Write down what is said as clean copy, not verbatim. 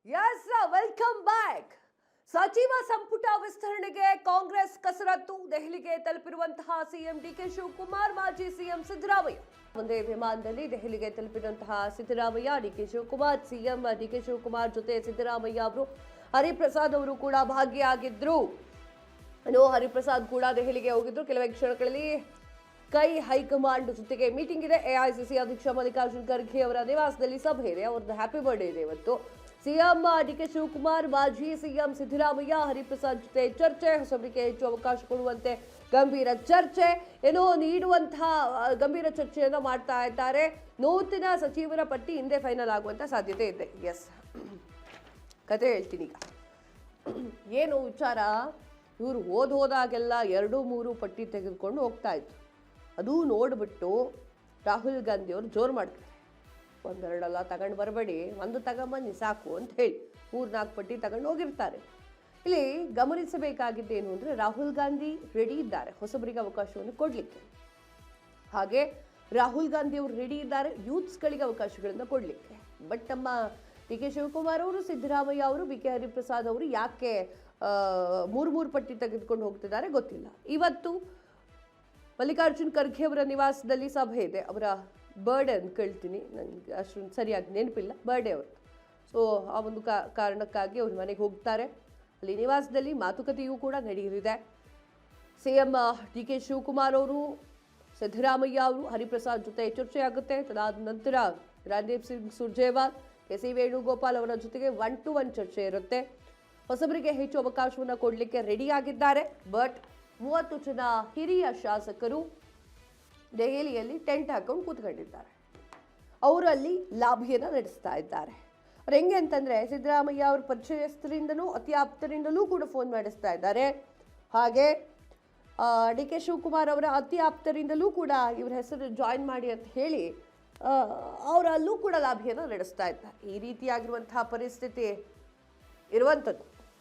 Yes welcome back. ಸಚಿವ ಸಂಪುಟ ವಿಸ್ತರಣೆಗೆ ಕಾಂಗ್ರೆಸ್ ಕಸರತ್ತು. ದೆಹಲಿಗೆ ತಲುಪಿರುವಂತಹ ಸಿಎಂ ಡಿಕೆ ಶಿವಕುಮಾರ್, ಮಾಜಿ ಸಿಎಂ ಸಿದ್ದರಾಮಯ್ಯ ಒಂದೇ ವಿಮಾನದಲ್ಲಿ ದೆಹಲಿಗೆ ತಲುಪಿರುವಂತಹ ಸಿದ್ದರಾಮಯ್ಯ, ಡಿಕೆ ಶಿವಕುಮಾರ್, ಸಿಎಂ ಡಿಕೆ ಶಿವಕುಮಾರ್ ಜೊತೆ ಸಿದ್ದರಾಮಯ್ಯ ಅವರು, ಹರಿಪ್ರಸಾದ್ ಅವರು ಕೂಡ ಭಾಗಿಯಾಗಿದ್ರು. ಹರಿಪ್ರಸಾದ್ ಕೂಡ ದೆಹಲಿಗೆ ಹೋಗಿದ್ರು. ಕೆಲವೇ ಕ್ಷಣಗಳಲ್ಲಿ ಕೈ ಹೈಕಮಾಂಡ್ ಜೊತೆಗೆ ಮೀಟಿಂಗ್ ಇದೆ. ಎಐಸಿಸಿ ಅಧ್ಯಕ್ಷ ಮಲ್ಲಿಕಾರ್ಜುನ್ ಖರ್ಗೆ ಅವರ ನಿವಾಸದಲ್ಲಿ ಸಭೆ ಇದೆ. ಅವ್ರದ್ದು ಹ್ಯಾಪಿ ಬರ್ಡೇ ಇದೆ ಇವತ್ತು. ಸಿಎಂ ಡಿಕೆ ಶಿವಕುಮಾರ್, ಮಾಜಿ ಸಿಎಂ ಸಿದ್ದರಾಮಯ್ಯ, ಹರಿಪ್ರಸಾದ್ ಜೊತೆ ಚರ್ಚೆ, ಹೊಸಬರಿಗೆ ಹೆಚ್ಚು ಅವಕಾಶ ಕೊಡುವಂತೆ ಗಂಭೀರ ಚರ್ಚೆ ನೀಡುವಂತಹ ಗಂಭೀರ ಚರ್ಚೆಯನ್ನು ಮಾಡ್ತಾ ಇದ್ದಾರೆ. ನೂತನ ಸಚಿವರ ಪಟ್ಟಿ ಹಿಂದೆ ಫೈನಲ್ ಆಗುವಂತ ಸಾಧ್ಯತೆ ಇದೆ. ಎಸ್, ಕತೆ ಹೇಳ್ತೀನಿ ಈಗ. ಏನು ವಿಚಾರ, ಇವರು ಹೋದಾಗೆಲ್ಲ 2-3 ಪಟ್ಟಿ ತೆಗೆದುಕೊಂಡು ಹೋಗ್ತಾ ಇತ್ತು. ಅದು ನೋಡ್ಬಿಟ್ಟು ರಾಹುಲ್ ಗಾಂಧಿ ಅವರು ಜೋರು ಮಾಡ್ತಾರೆ, ಒಂದೆರಡಲ್ಲ ತಗೊಂಡು ಬರಬೇಡಿ, ಒಂದು ತಗೊಂಬನ್ನಿ ಸಾಕು ಅಂತ ಹೇಳಿ 3-4 ಪಟ್ಟಿ ತಗೊಂಡು ಹೋಗಿರ್ತಾರೆ. ಇಲ್ಲಿ ಗಮನಿಸಬೇಕಾಗಿದ್ದೇನು ಅಂದರೆ, ರಾಹುಲ್ ಗಾಂಧಿ ರೆಡಿ ಇದ್ದಾರೆ ಹೊಸಬರಿಗೆ ಅವಕಾಶವನ್ನು ಕೊಡಲಿಕ್ಕೆ. ಹಾಗೆ ರಾಹುಲ್ ಗಾಂಧಿ ಅವರು ರೆಡಿ ಇದ್ದಾರೆ ಯೂತ್ಸ್ಗಳಿಗೆ ಅವಕಾಶಗಳನ್ನು ಕೊಡಲಿಕ್ಕೆ. ಬಟ್ ನಮ್ಮ ಡಿ ಕೆ ಶಿವಕುಮಾರ್ ಅವರು, ಸಿದ್ದರಾಮಯ್ಯ ಅವರು, ಬಿ ಕೆ ಹರಿಪ್ರಸಾದ್ ಅವರು ಯಾಕೆ 3 ಪಟ್ಟಿ ತೆಗೆದುಕೊಂಡು ಹೋಗ್ತಿದ್ದಾರೆ ಗೊತ್ತಿಲ್ಲ. ಇವತ್ತು ಮಲ್ಲಿಕಾರ್ಜುನ್ ಖರ್ಗೆ ಅವರ ನಿವಾಸದಲ್ಲಿ ಸಭೆ ಇದೆ. ಅವರ ಬರ್ಡೇ ಅಂತ ಕೇಳ್ತೀನಿ, ನನಗೆ ಅಷ್ಟು ಸರಿಯಾಗಿ ನೆನಪಿಲ್ಲ, ಬರ್ಡೇ ಅವರು. ಸೊ ಆ ಒಂದು ಕಾರಣಕ್ಕಾಗಿ ಅವ್ರ ಮನೆಗೆ ಹೋಗ್ತಾರೆ. ಅಲ್ಲಿ ನಿವಾಸದಲ್ಲಿ ಮಾತುಕತೆಯೂ ಕೂಡ ನಡೆಯಲಿದೆ. ಸಿಎಂ ಡಿ ಕೆ ಶಿವಕುಮಾರ್ ಅವರು, ಸಿದ್ದರಾಮಯ್ಯ ಅವರು, ಹರಿಪ್ರಸಾದ್ ಜೊತೆ ಚರ್ಚೆ ಆಗುತ್ತೆ. ತದಾದ ನಂತರ ರಣದೀಪ್ ಸಿಂಗ್ ಸುರ್ಜೇವಾಲ್, ಕೆ.ಸಿ. ವೇಣುಗೋಪಾಲ್ ಅವರ ಜೊತೆಗೆ 1-to-1 ಚರ್ಚೆ ಇರುತ್ತೆ. ಹೊಸಬರಿಗೆ ಹೆಚ್ಚು ಅವಕಾಶವನ್ನು ಕೊಡಲಿಕ್ಕೆ ರೆಡಿಯಾಗಿದ್ದಾರೆ. ಬಟ್ 30 ಜನ ಹಿರಿಯ ಶಾಸಕರು ದೆಹಲಿಯಲ್ಲಿ ಟೆಂಟ್ ಹಾಕೊಂಡು ಕೂತ್ಕೊಂಡಿದ್ದಾರೆ. ಅವರಲ್ಲಿ ಲಾಭಿಯನ್ನು ನಡೆಸ್ತಾ ಇದ್ದಾರೆ. ಅವ್ರು ಹೆಂಗೆ ಅಂತಂದರೆ, ಸಿದ್ದರಾಮಯ್ಯ ಅವ್ರ ಪರಿಚಯಸ್ಥರಿಂದನೂ ಅತಿ ಆಪ್ತರಿಂದಲೂ ಕೂಡ ಫೋನ್ ಮಾಡಿಸ್ತಾ ಇದ್ದಾರೆ. ಹಾಗೆ ಡಿ ಕೆ ಶಿವಕುಮಾರ್ ಅವರ ಅತಿ ಆಪ್ತರಿಂದಲೂ ಕೂಡ ಇವ್ರ ಹೆಸರು ಜಾಯಿನ್ ಮಾಡಿ ಅಂತ ಹೇಳಿ ಅವರಲ್ಲೂ ಕೂಡ ಲಾಭಿಯನ್ನು ನಡೆಸ್ತಾ ಇದ್ದಾರೆ. ಈ ರೀತಿಯಾಗಿರುವಂತಹ ಪರಿಸ್ಥಿತಿ ಇರುವಂಥದ್ದು.